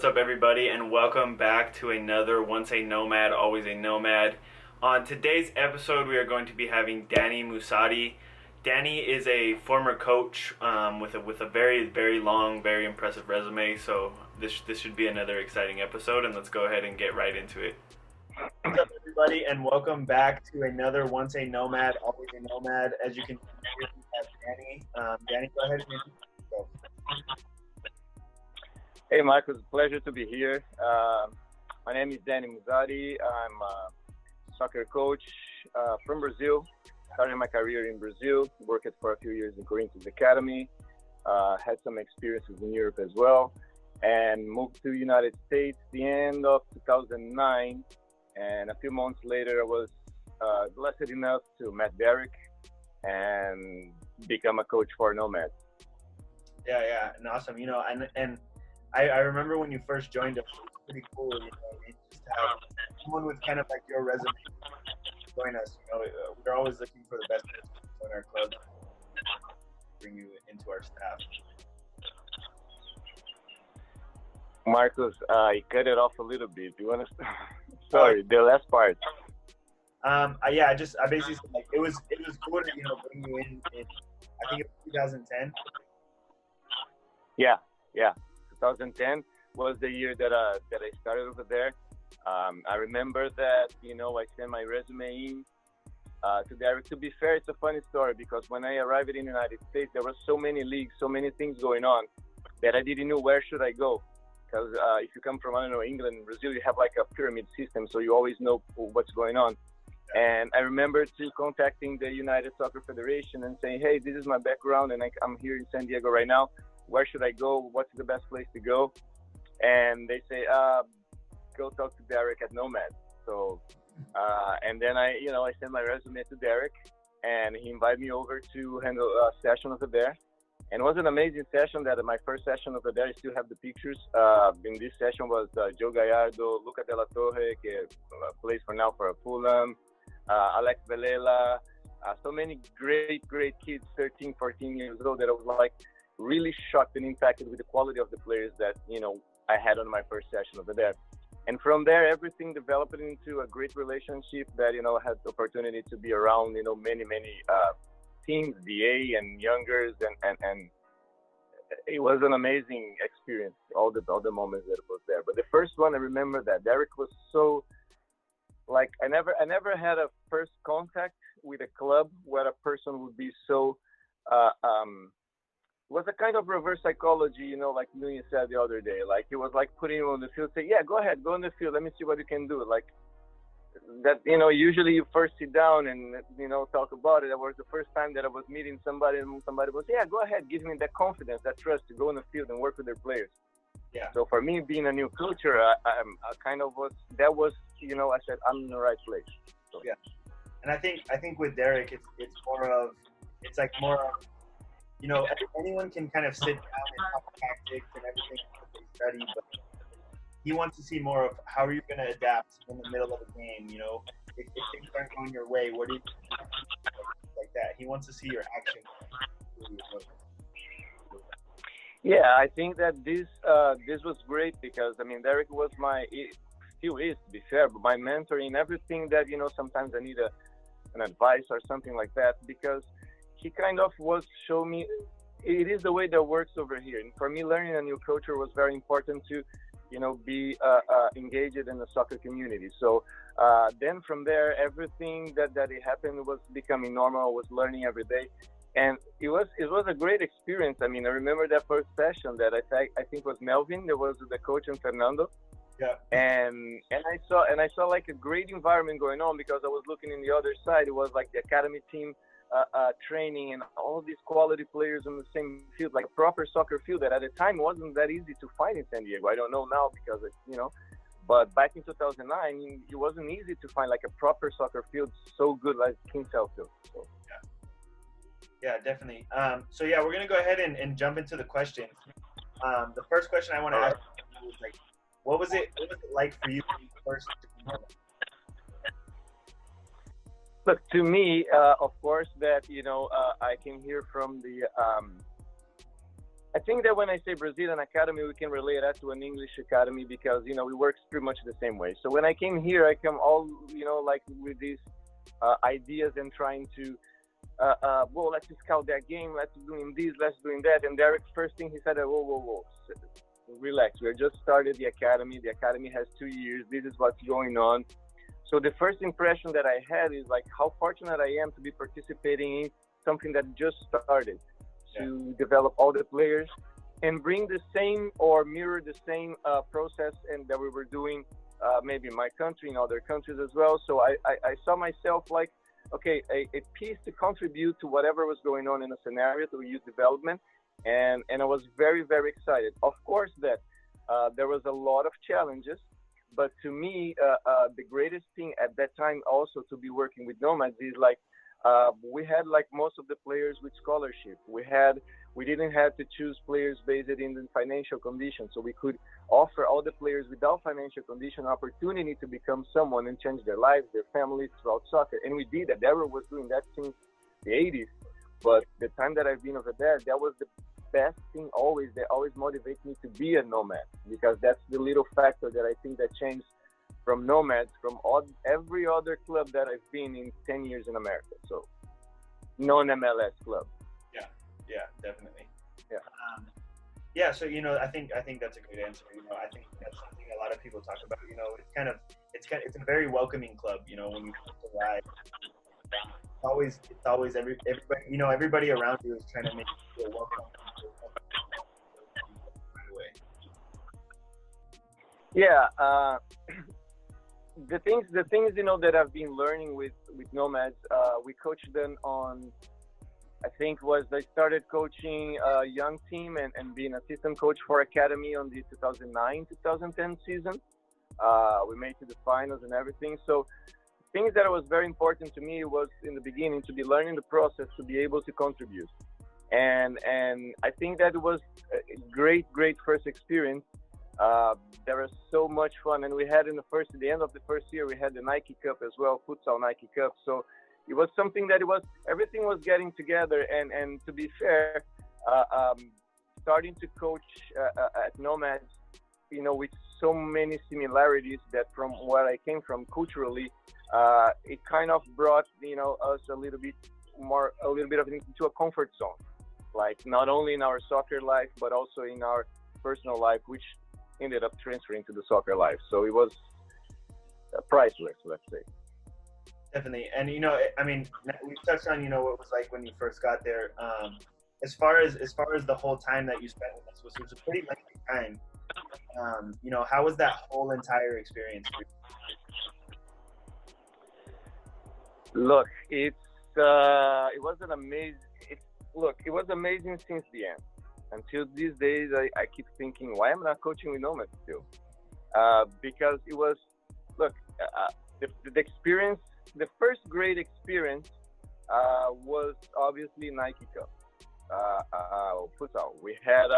what's up, everybody, and welcome back to another Once a Nomad, Always a Nomad. On today's episode, we are going to be having Dani Musatti. Dani is a former coach with a very long, very impressive resume. So this should be another exciting episode, and let's go ahead and get right into it. What's up, everybody, and welcome back to another Once a Nomad, Always a Nomad. As you can hear, we have Dani. Dani, go ahead and introduce yourself. Hey, Michael, it's a pleasure to be here. My name is Dani Musatti. I'm a soccer coach from Brazil. Started my career in Brazil, worked for a few years in Corinthians Academy, had some experiences in Europe as well, and moved to the United States the end of 2009. And a few months later, I was blessed enough to meet Derek and become a coach for Nomad. Yeah, and awesome. And I remember when you first joined us, it was pretty cool, just to have someone with kind of like your resume join us. We're always looking for the best person to join our club, bring you into our staff. Marcos, I cut it off a little bit. Do you want to? Sorry, the last part. I basically said, like, it was cool to bring you in I think it was 2010. Yeah. 2010 was the year that I started over there. I remember that, I sent my resume in to Derek. To be fair, it's a funny story because when I arrived in the United States, there were so many leagues, so many things going on that I didn't know where should I go. Because if you come from, England and Brazil, you have like a pyramid system, so you always know what's going on. And I remember contacting the United Soccer Federation and saying, hey, this is my background and I'm here in San Diego right now. Where should I go? What's the best place to go? And they say, go talk to Derek at Nomad. So, and then I sent my resume to Derek and he invited me over to handle a session over there. And it was an amazing session. That my first session over there, I still have the pictures. In this session was Joe Gallardo, Luca de la Torre, plays for now for Fulham, Alex Velela, so many great kids, 13, 14 years old, that I was like, really shocked and impacted with the quality of the players that I had on my first session over there. And from there, everything developed into a great relationship that I had the opportunity to be around many teams, VA and youngers, and it was an amazing experience, all the moments that was there. But the first one, I remember that Derek was so, like, I never had a first contact with a club where a person would be so was a kind of reverse psychology, like Nunez said the other day. Like, it was like putting him on the field, say, yeah, go ahead, go on the field, let me see what you can do. Like that, usually you first sit down and, talk about it. That was the first time that I was meeting somebody and somebody was, yeah, go ahead, give me that confidence, that trust to go on the field and work with their players. Yeah. So for me, being a new culture, I kind of was, that was, I said, I'm in the right place. So. Yeah. And I think with Derek, it's more of, anyone can kind of sit down and talk tactics and everything that they study, but he wants to see more of how are you going to adapt in the middle of a game. If things aren't going your way, what do you do? Like that. He wants to see your action. Yeah, I think that this was great because Derek was still is, to be fair, but my mentor in everything that sometimes I need an advice or something like that, because he kind of was show me it is the way that works over here. And for me, learning a new culture was very important to be engaged in the soccer community. So then from there, everything that it happened was becoming normal. I was learning every day, and it was a great experience. I remember that first session that I think was Melvin. There was the coach and Fernando. Yeah. And I saw like a great environment going on, because I was looking in the other side. It was like the academy team training and all these quality players on the same field, like proper soccer field that at the time wasn't that easy to find in San Diego. I don't know now because but back in 2009, it wasn't easy to find like a proper soccer field so good like Kinsale Field. So. Yeah, definitely. So yeah, we're gonna go ahead and jump into the questions. The first question I want to ask you is, like, what was it like for you when you first? Look, to me, of course, that I came here from the I think that when I say Brazilian academy, we can relate that to an English academy because we work pretty much the same way. So when I came here, I come all like with these ideas and trying to well, let's scout that game, let's doing this, let's doing that. And Derek, first thing he said, whoa, whoa, whoa, relax. We just started the academy. The academy has 2 years. This is what's going on. So the first impression that I had is like how fortunate I am to be participating in something that just started, to develop all the players and bring the same or mirror the same process and that we were doing maybe in my country, in other countries as well. So I saw myself like, okay, a piece to contribute to whatever was going on in a scenario to youth development. And I was very, very excited. Of course that there was a lot of challenges, but to me, the greatest thing at that time also to be working with Nomads is like, we had like most of the players with scholarship. We didn't have to choose players based in the financial condition. So we could offer all the players without financial condition opportunity to become someone and change their lives, their families throughout soccer. And we did that. Deborah was doing that since the 80s. But the time that I've been over there, that was the best thing always. That always motivates me to be a nomad, because that's the little factor that I think that changed from Nomads, from every other club that I've been in 10 years in America. So, non-MLS club. Yeah, definitely. Yeah. Yeah, so I think that's a great answer. I think that's something a lot of people talk about. It's a very welcoming club. When you arrive, it's always everybody. Everybody around you is trying to make you feel welcome. Right away. Yeah. The things that I've been learning with Nomads, we coached them on. I think I started coaching a young team and being assistant coach for academy on the 2009-2010 season. We made to the finals and everything. So things that was very important to me was in the beginning to be learning the process to be able to contribute. And I think that it was a great first experience. There was so much fun, and we had at the end of the first year, we had the Nike Cup as well, futsal Nike Cup. So it was something that everything was getting together. And to be fair, starting to coach at Nomads, with so many similarities that from where I came from culturally, it kind of brought us a little bit into a comfort zone, like not only in our soccer life but also in our personal life, which ended up transferring to the soccer life. So it was priceless, let's say. Definitely. And we touched on what it was like when you first got there. As far as the whole time that you spent with us, which was a pretty lengthy time. How was that whole entire experience for you? Look, it was amazing since the end. Until these days, I keep thinking, why am I not coaching with Nomads still? Because it was, the experience, the first great experience was obviously Nike Cup, futsal. We had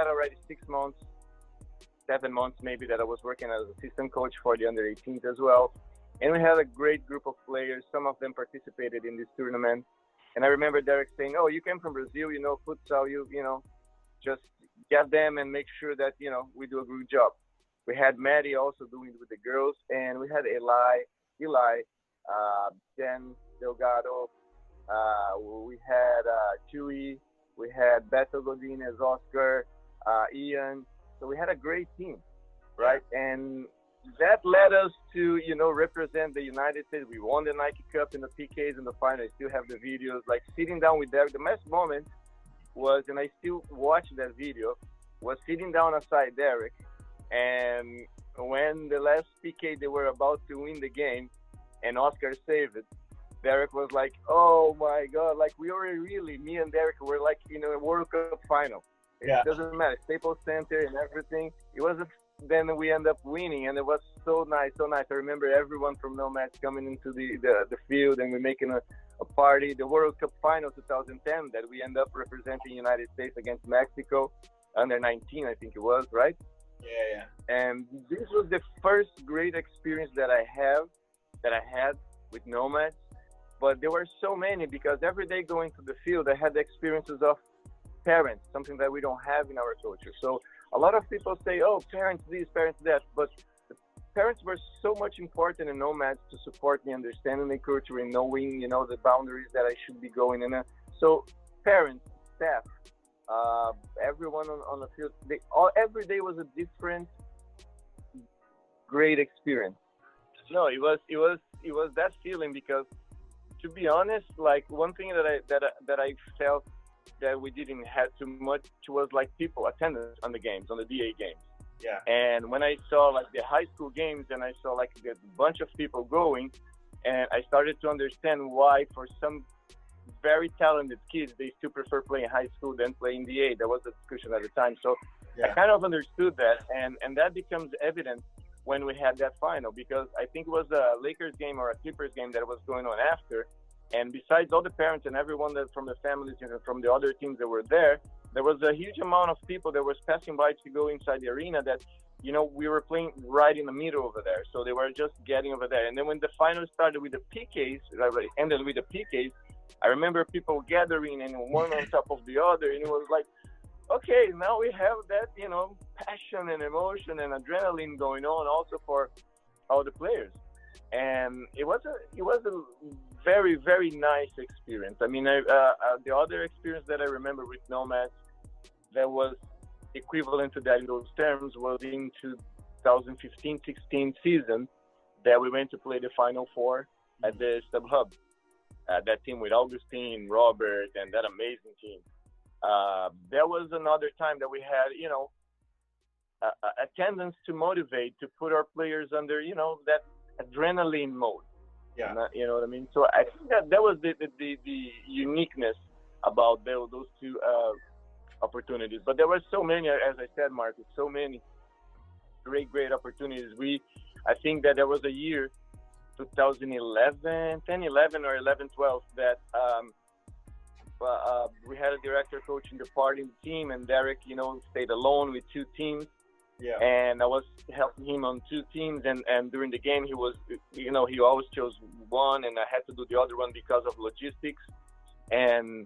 already 7 months maybe that I was working as assistant coach for the under 18s as well. And we had a great group of players. Some of them participated in this tournament. And I remember Derek saying, oh, you came from Brazil, futsal, just get them and make sure that, we do a good job. We had Maddie also doing it with the girls, and we had Eli, Dan Delgado, we had Chewy, we had Beto Godinez, Oscar, Ian. So we had a great team, right? And that led us to, represent the United States. We won the Nike Cup in the PKs in the final. I still have the videos, like sitting down with Derek. The best moment was, and I still watch that video, was sitting down aside Derek. And when the last PK, they were about to win the game and Oscar saved it, Derek was like, oh my God, like we were me and Derek were like in a World Cup final. It doesn't matter, Staples Center and everything. Then we end up winning, and it was so nice. I remember everyone from Nomads coming into the field, and we're making a party. The World Cup final 2010 that we end up representing United States against Mexico, under 19, I think it was, right? Yeah. And this was the first great experience that I had with Nomads. But there were so many, because every day going to the field, I had the experiences of parents, something that we don't have in our culture. So a lot of people say, oh, parents this, parents that, but the parents were so much important in Nomads to support me understanding the culture and knowing, the boundaries that I should be going in. So parents, staff, everyone on the field, every day was a different, great experience. No, it was that feeling because, to be honest, like one thing that I felt that we didn't have too much was like people attendance on the games, on the DA games. Yeah. And when I saw like the high school games and I saw like a bunch of people going, and I started to understand why for some very talented kids they still prefer playing high school than playing DA. There was a discussion at the time, so I kind of understood that, and that becomes evident when we had that final, because I think it was a Lakers game or a Clippers game that was going on after. And besides all the parents and everyone that from the families and from the other teams that were there was a huge amount of people that was passing by to go inside the arena that, we were playing right in the middle over there. So they were just getting over there. And then when the final started with the PKs, ended with the PKs, I remember people gathering and one on top of the other. And it was like, okay, now we have that, passion and emotion and adrenaline going on also for all the players. And it was a very, very nice experience. I mean, the other experience that I remember with Nomads that was equivalent to that in those terms was in 2015-16 season that we went to play the Final Four at the StubHub. That team with Augustine, Robert, and that amazing team. There was another time that we had, attendance to motivate, to put our players under, that adrenaline mode. Yeah. You know what I mean? So I think that was the uniqueness about those two opportunities. But there were so many, as I said, Marcus, so many great opportunities. I think that there was a year, 2011, 10, 11 or 11, 12, that we had a director coaching the part in the team, and Derek, stayed alone with two teams. Yeah. And I was helping him on two teams, and during the game he was, he always chose one, and I had to do the other one because of logistics. And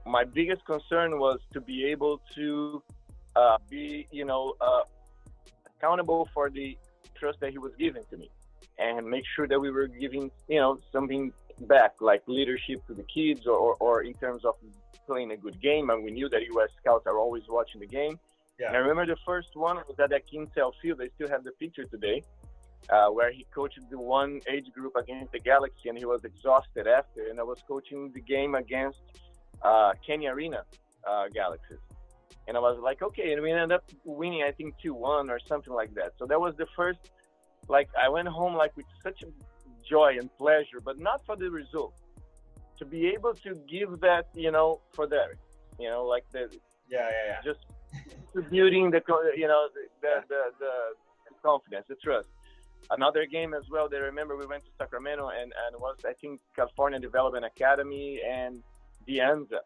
my biggest concern was to be able to be, accountable for the trust that he was giving to me, and make sure that we were giving, something back, like leadership to the kids, or in terms of playing a good game. And we knew that U.S. scouts are always watching the game. Yeah. And I remember the first one was at that Kinsale Field. I still have the picture today, where he coached the one age group against the Galaxy, and he was exhausted after. And I was coaching the game against Kenny Arena Galaxies. And I was like, okay, and we ended up winning, I think 2-1 or something like that. So that was the first, like, I went home like with such a joy and pleasure, but not for the result. To be able to give that, for Derek, like the just distributing the confidence, the trust. Another game as well that I remember, we went to Sacramento and was, I think, California Development Academy and Dianza.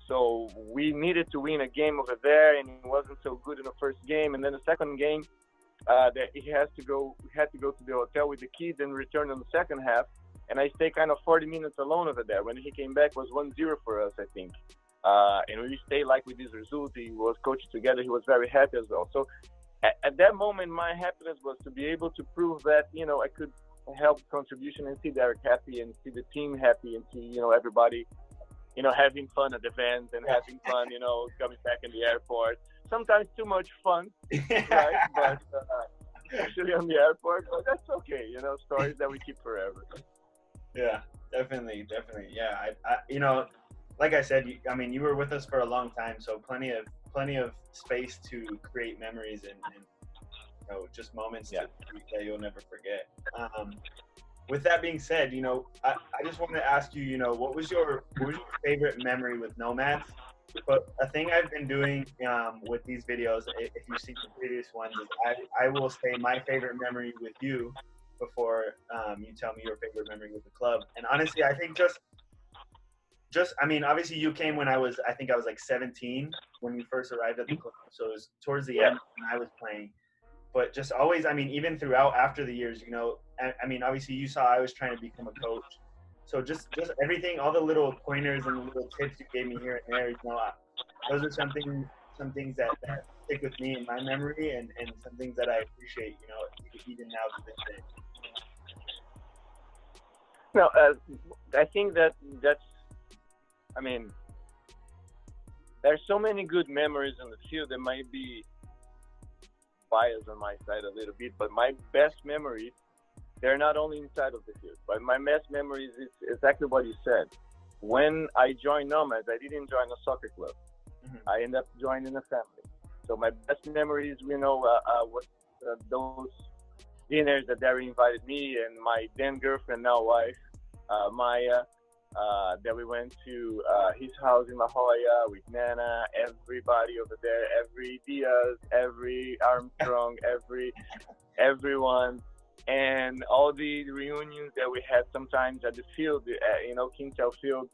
So we needed to win a game over there, and it wasn't so good in the first game. And then the second game, that he had to go to the hotel with the kids and return in the second half. And I stayed kind of 40 minutes alone over there. When he came back, it was 1-0 for us, I think. And we stayed like with this result. He was coaching together. He was very happy as well. So at that moment, my happiness was to be able to prove that, I could help contribution and see Derek happy and see the team happy and see, everybody, having fun at the events and having fun, coming back in the airport. Sometimes too much fun, right? But especially on the airport, but that's okay. Stories that we keep forever. Yeah, definitely. Yeah, I like I said, you were with us for a long time, so plenty of space to create memories and just moments that you'll never forget. With that being said, I just wanted to ask you, what was your favorite memory with Nomads? But a thing I've been doing with these videos, if you've seen the previous ones, is I will say my favorite memory with you before you tell me your favorite memory with the club. And honestly, I think obviously you came when I was like 17 when you first arrived at the club. So it was towards the end when I was playing. But just always, even throughout after the years, obviously you saw I was trying to become a coach. So just everything, all the little pointers and the little tips you gave me here and there, those are some things that stick with me in my memory, and some things that I appreciate, even now to this day. No, I think that's. I mean, there's so many good memories in the field that might be biased on my side a little bit, but my best memories, they're not only inside of the field, but my best memories is exactly what you said. When I joined Nomads, I didn't join a soccer club. I ended up joining a family. So my best memories, was those dinners that Darry invited me and my then girlfriend, now wife, Maya, that we went to his house in La Jolla with Nana, everybody over there, every Diaz, every Armstrong, everyone, and all the reunions that we had sometimes at the field, Quintel Field,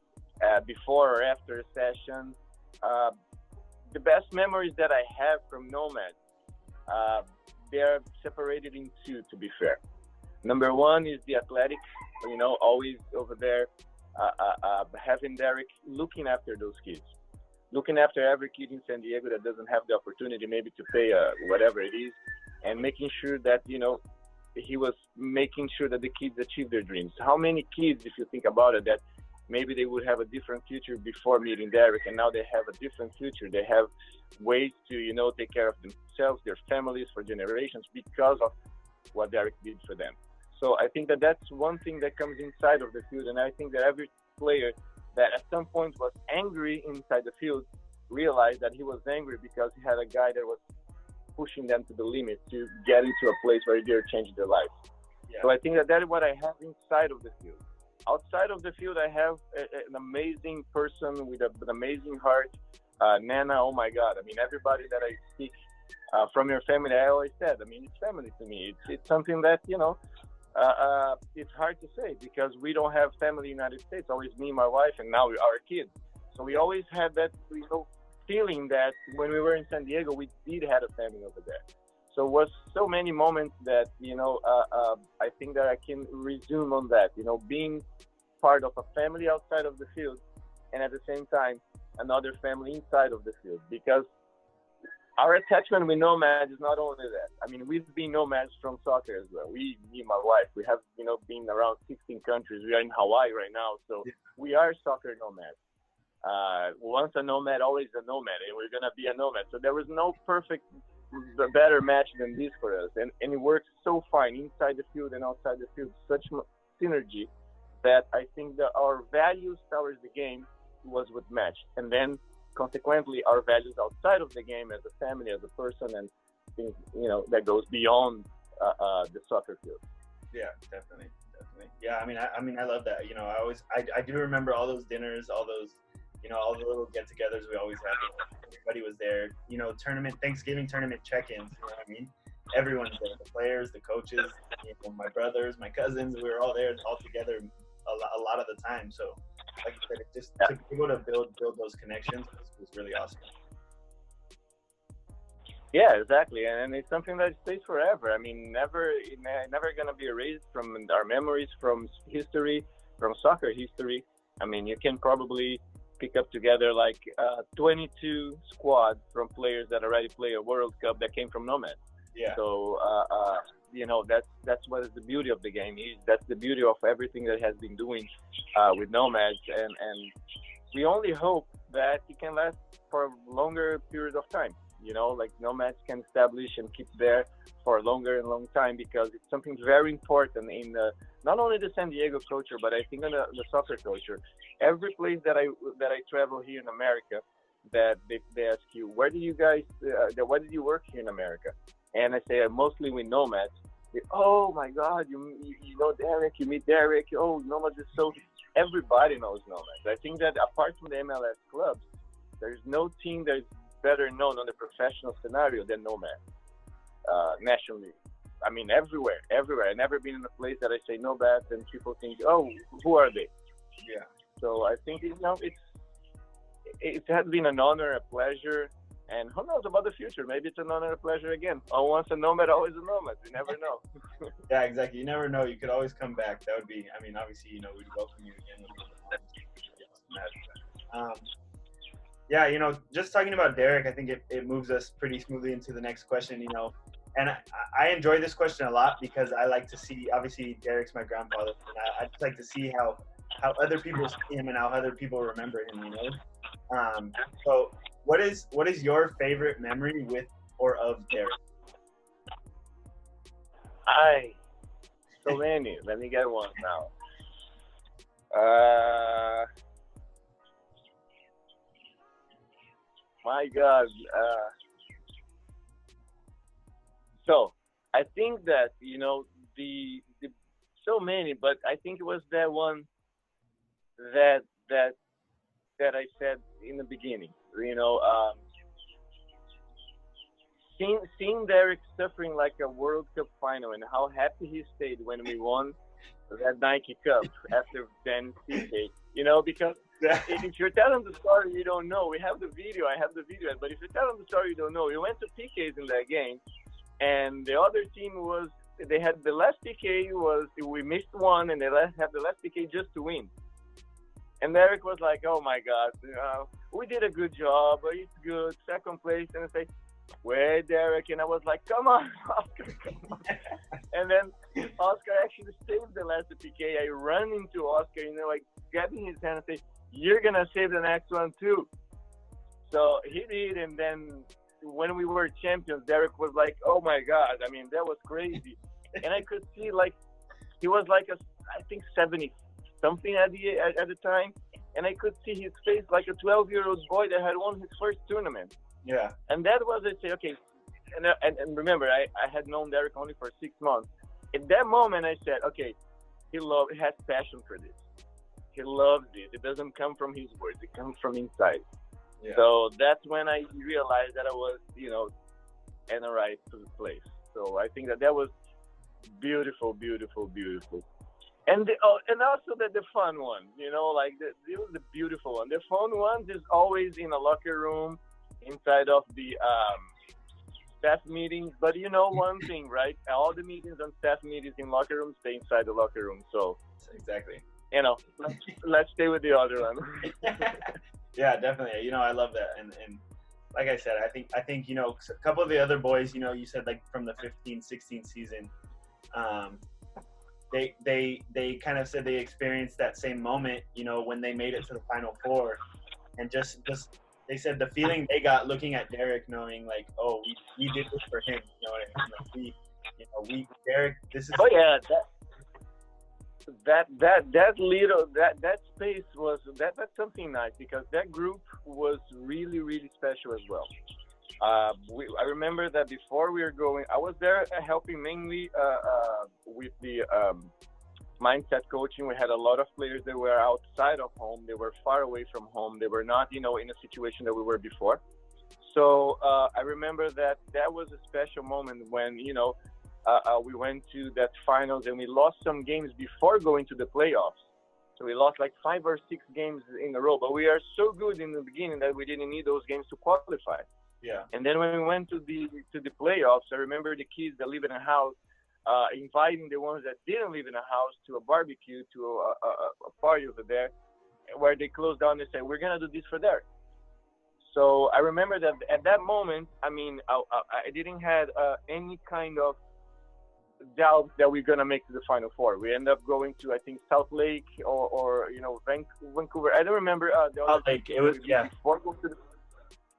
before or after a session. The best memories that I have from Nomad, they're separated in two, to be fair. Number one is the athletic, always over there, having Derek looking after those kids, looking after every kid in San Diego that doesn't have the opportunity maybe to pay whatever it is, and making sure that, he was making sure that the kids achieve their dreams. How many kids, if you think about it, that maybe they would have a different future before meeting Derek, and now they have a different future. They have ways to, take care of themselves, their families for generations because of what Derek did for them. So I think that that's one thing that comes inside of the field, and I think that every player that at some point was angry inside the field realized that he was angry because he had a guy that was pushing them to the limit to get into a place where they're changing their lives. Yeah. So I think that is what I have inside of the field. Outside of the field, I have an amazing person with an amazing heart. Nana, oh my God. I mean, everybody that I speak from your family, I always said, it's family to me. It's something that, it's hard to say because we don't have family in the United States. Always me, my wife, and now our kids. So we always had that, feeling that when we were in San Diego, we did have a family over there. So it was so many moments that, I think that I can resume on that, being part of a family outside of the field and at the same time, another family inside of the field, because our attachment with Nomad is not only that. We've been Nomads from soccer as well. Me and my wife, we have, been around 16 countries. We are in Hawaii right now. So we are soccer nomads. Once a nomad, always a nomad, and we're going to be a nomad. So there was no better match than this for us. And it works so fine inside the field and outside the field, such synergy that I think that our values towards the game was what matched. And then consequently, our values outside of the game as a family, as a person, and things, that goes beyond the soccer field. Yeah, definitely. Yeah, I love that. I do remember all those dinners, all those, all the little get-togethers we always had. Everybody was there. Thanksgiving tournament check-ins. You know what I mean? Everyone's there. The players, the coaches, my brothers, my cousins. We were all there, all together a lot of the time. So, like you said, just to be able to build those connections was really awesome. Yeah, exactly, and it's something that stays forever. Never gonna be erased from our memories, from history, from soccer history. You can probably pick up together like 22 squads from players that already play a World Cup that came from Nomad. Yeah. So that's what is the beauty of the game. That's the beauty of everything that has been doing with Nomads, and we only hope that it can last for a longer period of time. Like Nomads can establish and keep there for a longer and long time, because it's something very important in not only the San Diego culture, but I think in the soccer culture. Every place that I travel here in America, that they ask you, where did you work here in America? And I say mostly with Nomads. Oh my God, you know Derek, you meet Derek. Oh, Nomads is so. Everybody knows Nomads. I think that apart from the MLS clubs, there's no team that's better known on the professional scenario than Nomad nationally. Everywhere. I've never been in a place that I say Nomad and people think, oh, who are they? Yeah. So I think it has been an honor, a pleasure, and who knows about the future? Maybe it's an honor, a pleasure again. Oh, once a Nomad, always a Nomad. You never know. Yeah, exactly. You never know. You could always come back. That would be. Obviously, we'd welcome you again. Yeah, just talking about Derek, I think it moves us pretty smoothly into the next question, And I enjoy this question a lot because I like to see, obviously, Derek's my grandfather, and I just like to see how other people see him and how other people remember him. So what is your favorite memory with or of Derek? So many. Let me get one now. My God. So I think that the so many, but I think it was that one that that that I said in the beginning. Seeing Derek suffering like a World Cup final and how happy he stayed when we won that Nike Cup after then PK. Because if you're telling the story you don't know, we have the video. I have the video, but if you're telling the story you don't know, we went to PKs in that game, and the other team they had the last PK was we missed one, and they had the last PK just to win. And Derek was like, "Oh my God, we did a good job. It's good, second place." And I say, "Wait, Derek," and I was like, "Come on, Oscar, come on." And then Oscar actually saved the last PK. I run into Oscar, like grabbing his hand and say, "You're gonna save the next one too." So he did, and then when we were champions, Derek was like, "Oh my God, I mean, that was crazy." And I could see like he was like I think 70 something at the time, and I could see his face like a 12-year-old boy that had won his first tournament. Yeah. And that was, I say, okay. And remember, I had known Derek only for 6 months. At that moment, I said, okay, he has passion for this. He loves it. It doesn't come from his words. It comes from inside. Yeah. So that's when I realized that I was, in the right place. So I think that was beautiful, beautiful, beautiful. And also the fun one, like it was the beautiful one. The fun one is always in a locker room, inside of the staff meetings. But one thing, right? All the meetings and staff meetings in locker rooms stay inside the locker room. So exactly. Let's stay with the other one. Yeah, definitely. I love that. And like I said, I think a couple of the other boys, you said like from the 15-16 season, they kind of said they experienced that same moment, when they made it to the Final Four, and just they said the feeling they got looking at Derek, knowing like, oh, we did this for him, like Derek, this is. Oh yeah, that space was that's something nice, because that group was really, really special as well. I remember that before we were going, I was there helping mainly with the mindset coaching. We had a lot of players that were outside of home. They were far away from home. They were not, in a situation that we were before. So I remember that was a special moment when, we went to that finals and we lost some games before going to the playoffs. So we lost like 5 or 6 games in a row. But we are so good in the beginning that we didn't need those games to qualify. Yeah. And then when we went to the playoffs, I remember the kids that live in a house inviting the ones that didn't live in a house to a barbecue, to a party over there, where they closed down and said, "We're gonna do this for Derek." So I remember that at that moment, I mean, I didn't have any kind of doubt that we're gonna make to the Final Four. We ended up going to, I think, South Lake or Vancouver. I don't remember. South Lake. It was, yeah. Before going to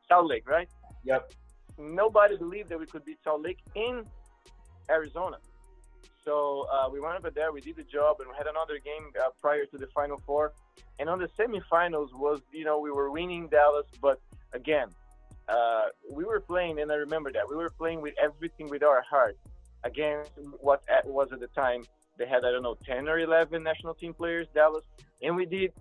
South Lake, right? Yep. Nobody believed that we could beat Salt Lake in Arizona. So we went over there, we did the job, and we had another game prior to the Final Four. And on the semifinals was, we were winning Dallas, but again, we were playing, and I remember that, we were playing with everything with our heart against what was at the time. They had, 10 or 11 national team players, Dallas, and we did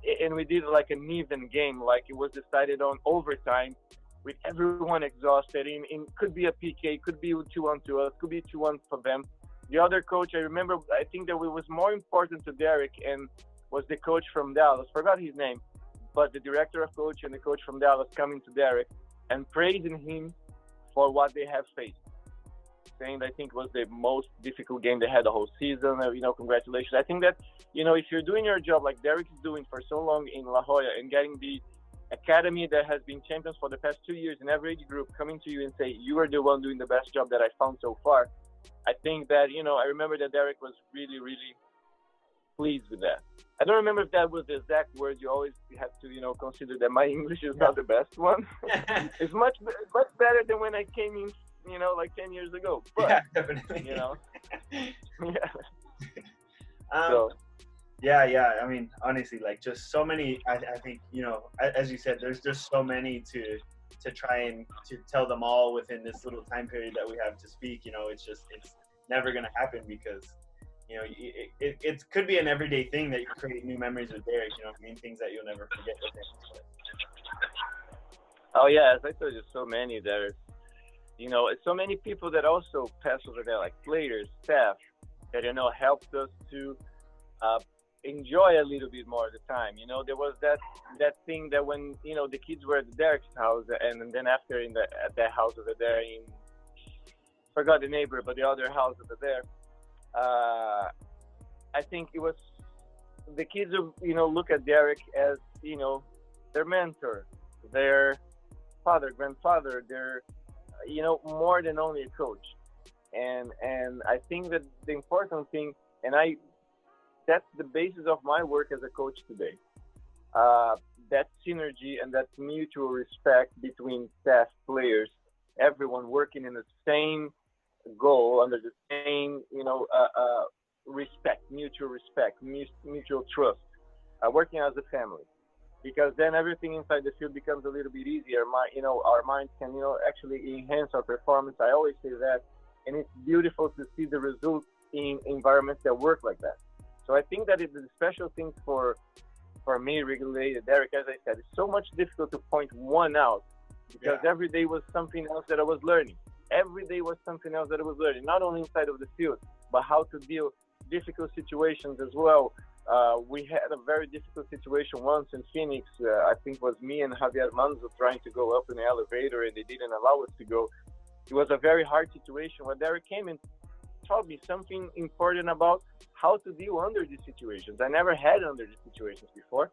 like an even game, like it was decided on overtime, with everyone exhausted. In could be a PK, could be 2-1 to us, could be 2-1 for them. The other coach, I remember, I think that it was more important to Derek and was the coach from Dallas. Forgot his name, but the director of coach and the coach from Dallas coming to Derek and praising him for what they have faced, saying I think was the most difficult game they had the whole season. Congratulations. I think that, if you're doing your job like Derek is doing for so long in La Jolla and getting the academy that has been champions for the past 2 years in every age group coming to you and say, you are the one doing the best job that I found so far. I think that, I remember that Derek was really, really pleased with that. I don't remember if that was the exact words. You always have to, consider that my English is not the best one. It's much better than when I came in, like 10 years ago. But, yeah, definitely. yeah. Yeah. I mean, honestly, like just so many. I think as you said, there's just so many to try and to tell them all within this little time period that we have to speak. It's never gonna happen because it could be an everyday thing that you create new memories with Derek. Things that you'll never forget with him. Oh yeah, as I told you, so many. There's so many people that also pass over there, like players, staff, that helped us to enjoy a little bit more of the time. There was that thing that when the kids were at Derek's house, and then after at that house over there forgot the neighbor, but the other house over there, I think it was the kids who look at Derek as their mentor, their father, grandfather, their more than only a coach. And I think that the important thing, and that's the basis of my work as a coach today. That synergy and that mutual respect between staff, players, everyone working in the same goal, under the same, respect, mutual trust, working as a family. Because then everything inside the field becomes a little bit easier. Our minds can, actually enhance our performance. I always say that, and it's beautiful to see the results in environments that work like that. So I think that it's a special thing for me, regulated Derek, as I said. It's so much difficult to point one out because every day was something else that I was learning. Every day was something else that I was learning, not only inside of the field, but how to deal difficult situations as well. We had a very difficult situation once in Phoenix. I think it was me and Javier Manzo trying to go up in the elevator and they didn't allow us to go. It was a very hard situation where Derek came and taught me something important about how to deal under these situations. I never had under these situations before.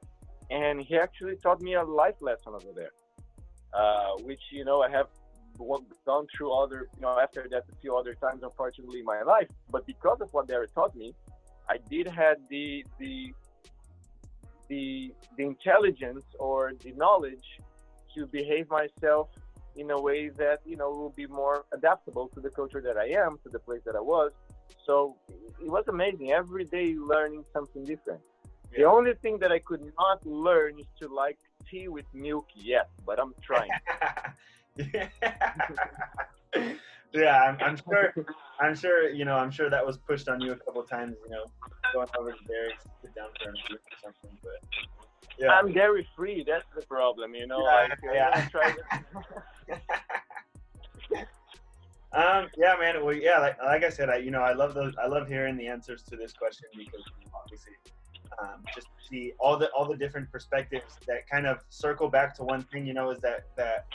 And he actually taught me a life lesson over there, which, I have gone through other, after that a few other times, unfortunately, in my life. But because of what Derek taught me, I did have the intelligence or the knowledge to behave myself in a way that, will be more adaptable to the culture that I am, to the place that I was. So it was amazing. Every day learning something different. Yeah. The only thing that I could not learn is to like tea with milk yet, but I'm trying. Yeah, I'm sure that was pushed on you a couple of times, going over to Derek to sit down for a drink or something, but yeah. I'm dairy free, that's the problem, Yeah, yeah, man. Well, yeah, like I said, I love hearing the answers to this question because obviously, just to see all the different perspectives that kind of circle back to one thing, is that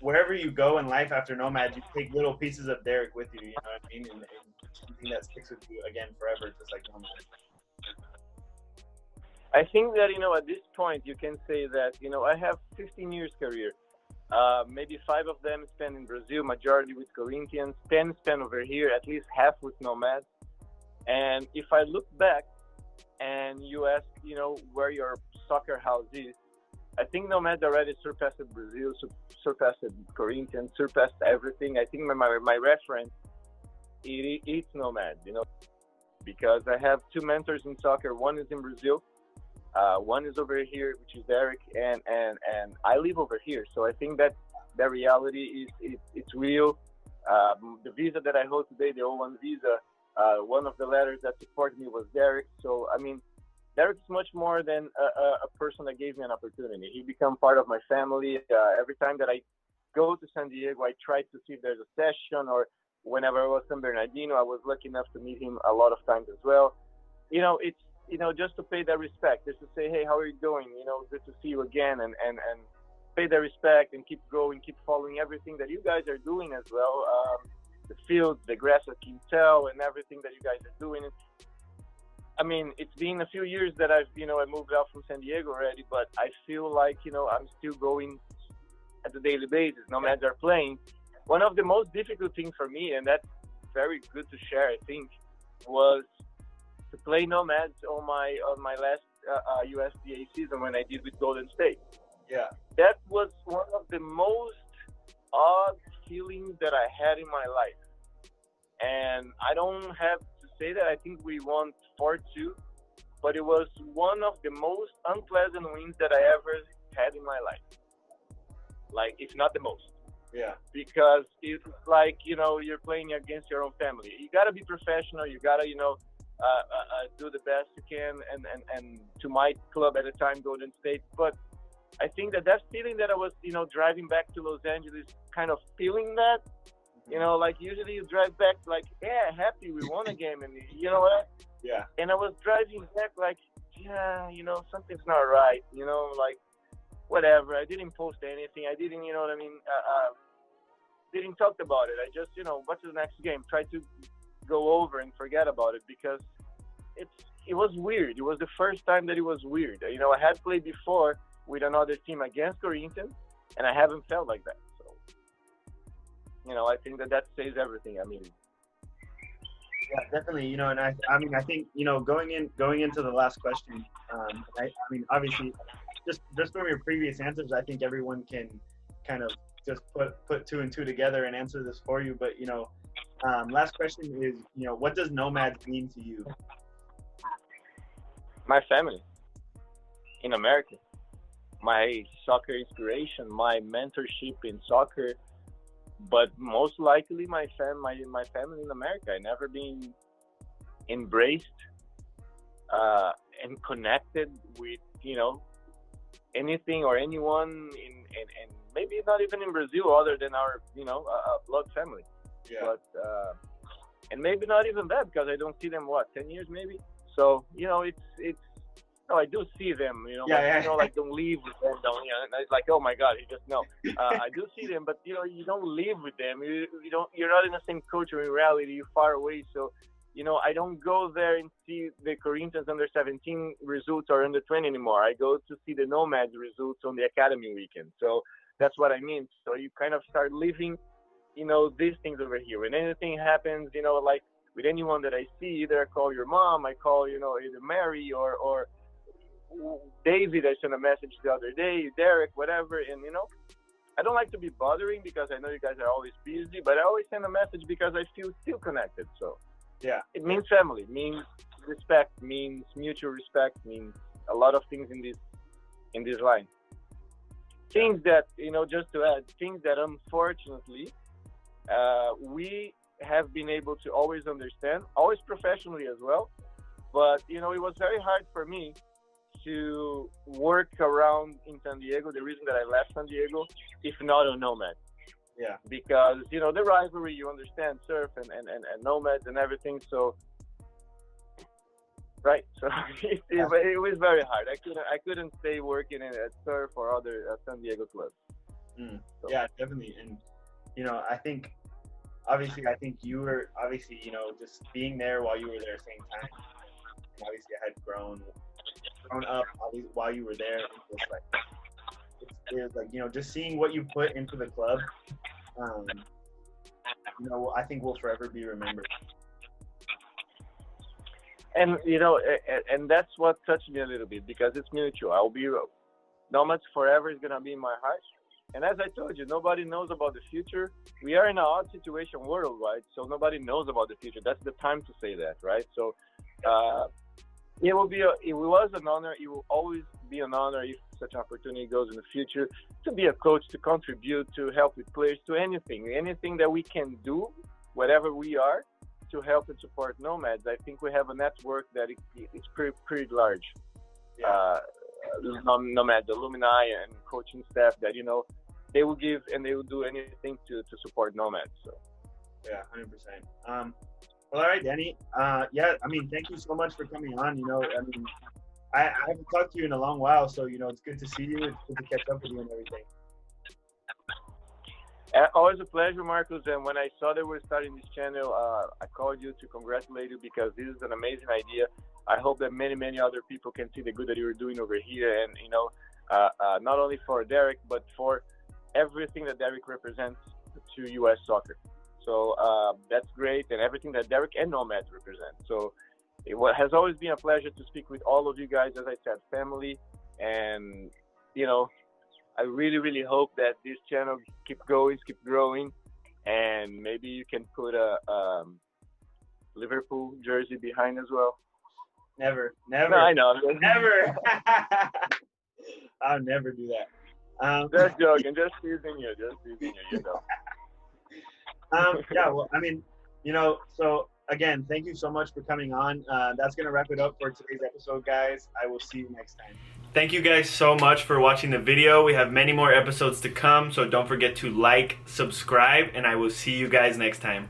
wherever you go in life after Nomad, you take little pieces of Derek with you, what I mean? And something that sticks with you again forever, just like Nomad. I think that, at this point, you can say that, I have 15 years career. Maybe 5 of them spent in Brazil, majority with Corinthians, 10 spent over here, at least half with Nomad. And if I look back and you ask, where your soccer house is, I think Nomad already surpassed Brazil, surpassed Corinthians, surpassed everything. I think my reference, it's Nomad, because I have 2 mentors in soccer. One is in Brazil, one is over here, which is Derek, and I live over here. So I think that the reality it's real. The visa that I hold today, the O1 visa, one of the letters that supported me was Derek. So, I mean, Derek's much more than a person that gave me an opportunity. He became part of my family. Every time that I go to San Diego, I try to see if there's a session, or whenever I was in Bernardino, I was lucky enough to meet him a lot of times as well. It's, just to pay that respect, just to say, hey, how are you doing? Good to see you again, and pay the respect and keep going, keep following everything that you guys are doing as well. The field, the grass at Quintel, and everything that you guys are doing. I mean, it's been a few years that I moved out from San Diego already, but I feel like, I'm still going at the daily basis. Nomads are playing. One of the most difficult things for me, and that's very good to share, I think, was to play Nomads on my last USDA season when I did with Golden State. Yeah. That was one of the most odd feelings that I had in my life. And I don't have to say that. I think we won 4-2, but it was one of the most unpleasant wins that I ever had in my life. Like, if not the most. Yeah. Because it's like, you're playing against your own family. You got to be professional. You got to, do the best you can. And to my club at the time, Golden State. But I think that feeling that I was, driving back to Los Angeles, kind of feeling that, like usually you drive back like, yeah, happy we won a game. And you know what? Yeah. And I was driving back like, yeah, something's not right. Like, whatever. I didn't post anything. I didn't, didn't talk about it. I just, what's the next game? Try to go over and forget about it because it was weird. It was the first time that it was weird. I had played before with another team against Corinthians, and I haven't felt like that. So, I think that says everything. I mean, yeah, definitely. And I think, going into the last question, I mean, obviously, just from your previous answers, I think everyone can kind of just put two and two together and answer this for you. But, last question is, what does Nomads mean to you? My family in America, my soccer inspiration, my mentorship in soccer, but most likely my family in America. I never been embraced and connected with, anything or anyone and maybe not even in Brazil other than our, blood family. Yeah. But, and maybe not even that because I don't see them, 10 years maybe? So, I do see them, like don't live with them, it's like, oh my God, I do see them, but you don't live with them. You're not in the same culture. In reality, you're far away. So, I don't go there and see the Corinthians under 17 results or under 20 anymore. I go to see the Nomads results on the academy weekend. So that's what I mean. So you kind of start living, these things over here. When anything happens, like with anyone that I see, either I call your mom, I call, either Mary or David, I sent a message the other day, Derek, whatever. And, I don't like to be bothering because I know you guys are always busy, but I always send a message because I feel still connected. So yeah, it means family, means respect, means mutual respect, means a lot of things in this line. Things that, just to add, things that unfortunately we have been able to always understand, always professionally as well. But, it was very hard for me to work around in San Diego, the reason that I left San Diego, if not on Nomad. Yeah. Because, the rivalry, you understand, surf and Nomads and everything. So, right. So it was very hard. I couldn't stay working at surf or other San Diego clubs. So. Yeah, definitely. And, I think you were just being there while you were there at the same time. And obviously I had grown up while you were there. It's like, just seeing what you put into the club, I think will forever be remembered. And, and that's what touched me a little bit because it's mutual. Nomads forever is going to be in my heart. And as I told you, nobody knows about the future. We are in an odd situation worldwide, so nobody knows about the future. That's the time to say that, right? So, it was an honor. It will always be an honor if such an opportunity goes in the future to be a coach, to contribute, to help with players, to anything that we can do, whatever we are, to help and support Nomads. I think we have a network that it's pretty large. Yeah. Nomad alumni and coaching staff that they will give and they will do anything to support Nomads. So yeah, 100%. Well, all right, Dani. Thank you so much for coming on. I haven't talked to you in a long while, so it's good to see you. It's good to catch up with you and everything. Always a pleasure, Marcus. And when I saw that we're starting this channel, I called you to congratulate you because this is an amazing idea. I hope that many other people can see the good that you're doing over here, and not only for Derek but for everything that Derek represents to U.S. soccer. So that's great, and everything that Derek and Nomad represent. So it has always been a pleasure to speak with all of you guys. As I said, family, and I really hope that this channel keep growing, and maybe you can put a Liverpool jersey behind as well. Never. No, I know. Never. I'll never do that. Just joking. Just teasing you. Yeah, well, I mean, so again, thank you so much for coming on. That's going to wrap it up for today's episode, guys. I will see you next time. Thank you guys so much for watching the video. We have many more episodes to come, so don't forget to like, subscribe, and I will see you guys next time.